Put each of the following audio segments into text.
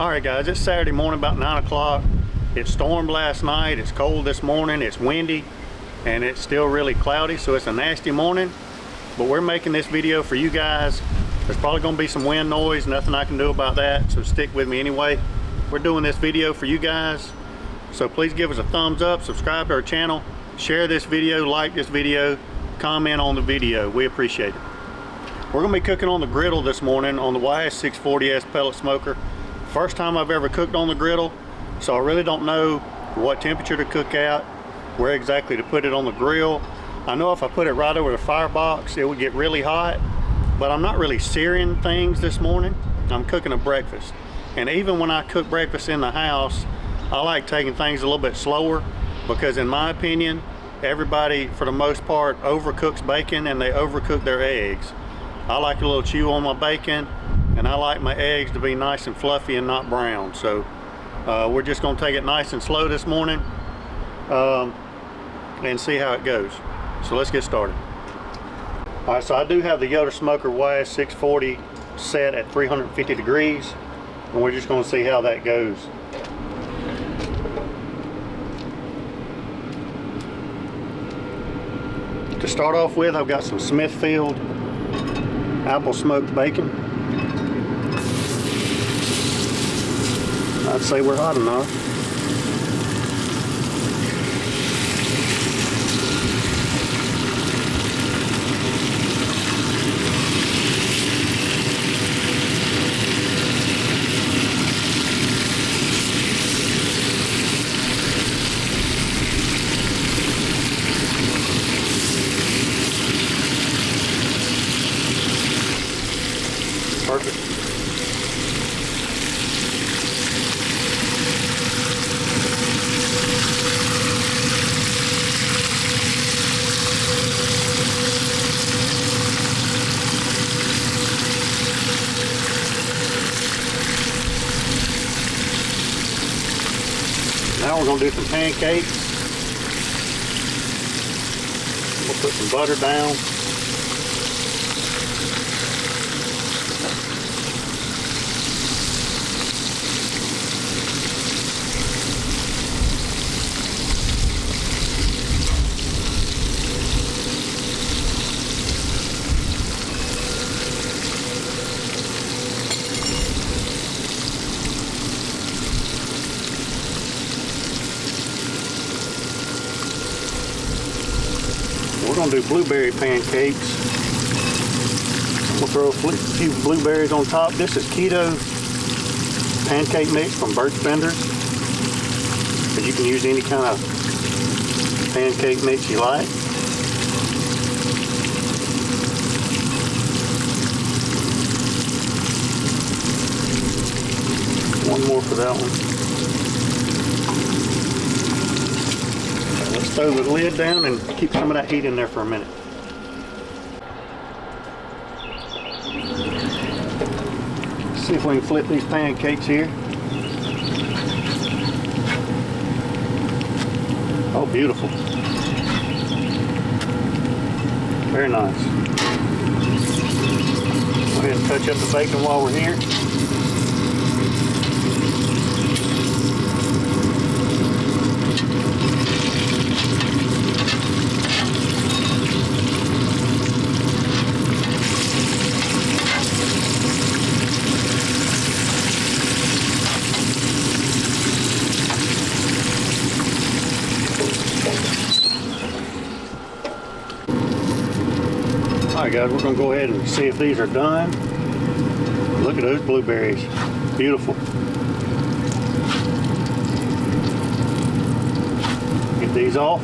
Alright guys, it's Saturday morning about 9 o'clock. It stormed last night, it's cold this morning, it's windy, and it's still really cloudy, so it's a nasty morning. But we're making this video for you guys. There's probably going to be some wind noise, nothing I can do about that, so stick with me anyway. We're doing this video for you guys, so please give us a thumbs up, subscribe to our channel, share this video, like this video, comment on the video. We appreciate it. We're going to be cooking on the griddle this morning on the YS640S pellet smoker. First time I've ever cooked on the griddle, so I really don't know what temperature to cook at, where exactly to put it on the grill. I know if I put it right over the firebox, it would get really hot, but I'm not really searing things this morning. I'm cooking a breakfast. And even when I cook breakfast in the house, I like taking things a little bit slower because in my opinion, everybody, for the most part, overcooks bacon and they overcook their eggs. I like a little chew on my bacon, and I like my eggs to be nice and fluffy and not brown. So we're just going to take it nice and slow this morning and see how it goes. So let's get started. All right, so I do have the Yoder smoker YS640 set at 350 degrees, and we're just going to see how that goes. To start off with, I've got some Smithfield apple smoked bacon. I'd say we're hot enough. Perfect. Now we're going to do some pancakes. We'll put some butter down. We're going to do blueberry pancakes. We'll throw a few blueberries on top. This is keto pancake mix from Birch Benders. But you can use any kind of pancake mix you like. One more for that one. Let's throw the lid down and keep some of that heat in there for a minute. See if we can flip these pancakes here. Oh, beautiful. Very nice. Go ahead and touch up the bacon while we're here. Alright guys, we're going to go ahead and see if these are done. Look at those blueberries. Beautiful. Get these off.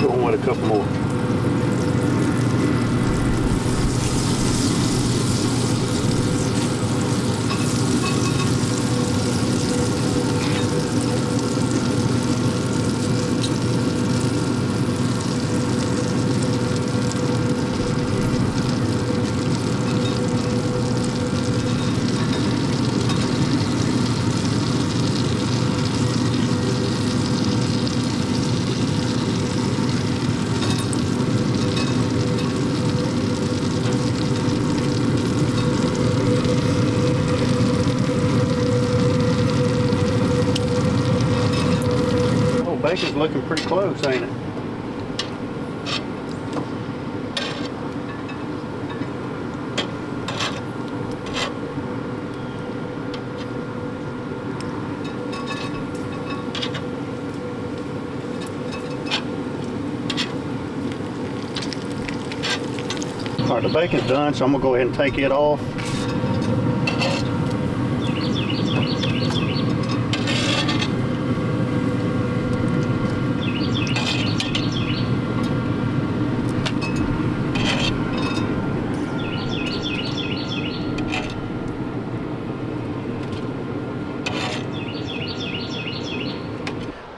Going with a couple more. bacon's looking pretty close, ain't it? All right, the bacon's done, so I'm gonna go ahead and take it off.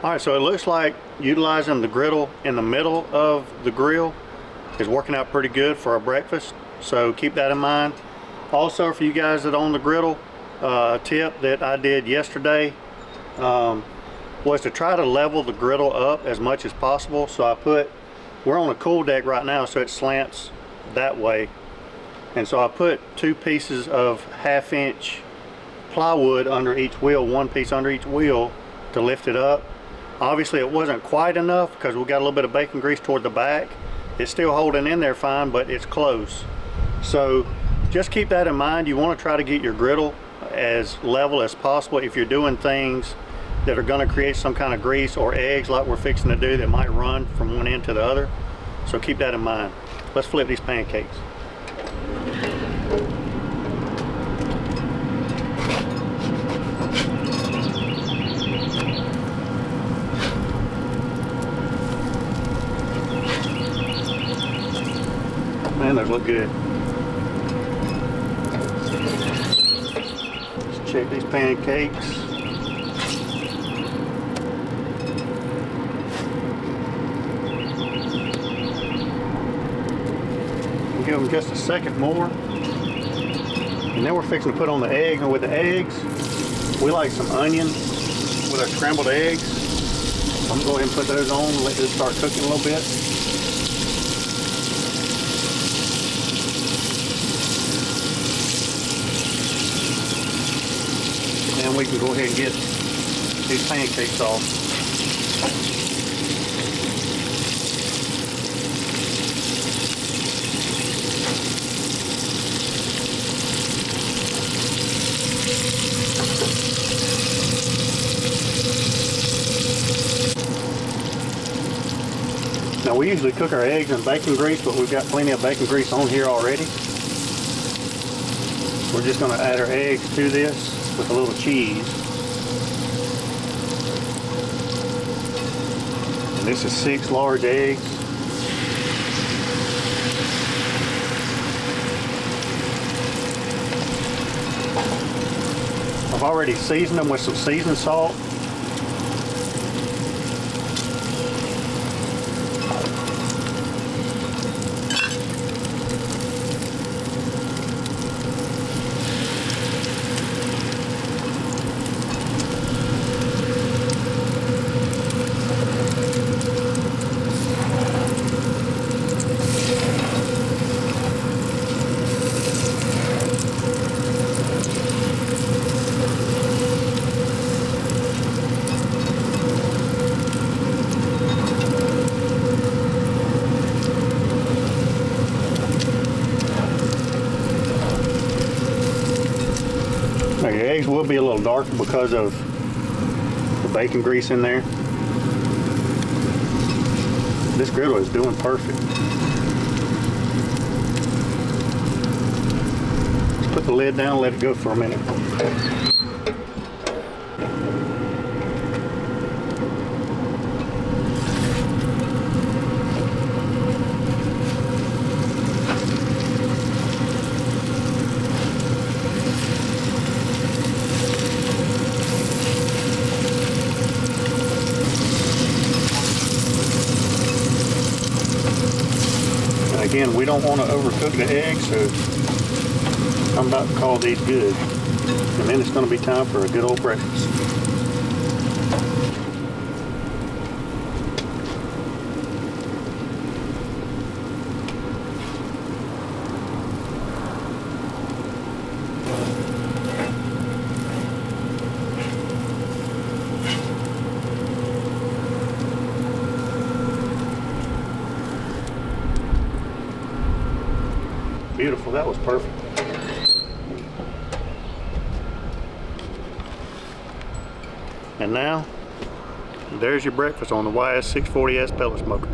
All right, so it looks like utilizing the griddle in the middle of the grill is working out pretty good for our breakfast, so keep that in mind. Also, for you guys that own the griddle, a tip that I did yesterday was to try to level the griddle up as much as possible. So we're on a cool deck right now, so it slants that way, and so I put 2 pieces of 1/2 inch plywood under each wheel, 1 piece under each wheel to lift it up. Obviously it wasn't quite enough because we got a little bit of bacon grease toward the back. It's still holding in there fine, but it's close. So just keep that in mind. You want to try to get your griddle as level as possible if you're doing things that are going to create some kind of grease or eggs like we're fixing to do that might run from one end to the other. So keep that in mind. Let's flip these pancakes. Man, those look good. Let's check these pancakes. We'll give them just a second more. And then we're fixing to put on the egg. And with the eggs, we like some onion with our scrambled eggs. I'm gonna go ahead and put those on and let this start cooking a little bit. And we can go ahead and get these pancakes off. Now we usually cook our eggs in bacon grease, but we've got plenty of bacon grease on here already. We're just going to add our eggs to this with a little cheese. And this is 6 large eggs. I've already seasoned them with some seasoned salt. Now your eggs will be a little darker because of the bacon grease in there. This griddle is doing perfect. Let's put the lid down and let it go for a minute. Again, we don't want to overcook the eggs, so I'm about to call these good. And then it's going to be time for a good old breakfast. Beautiful, that was perfect. And now, there's your breakfast on the YS640S pellet smoker.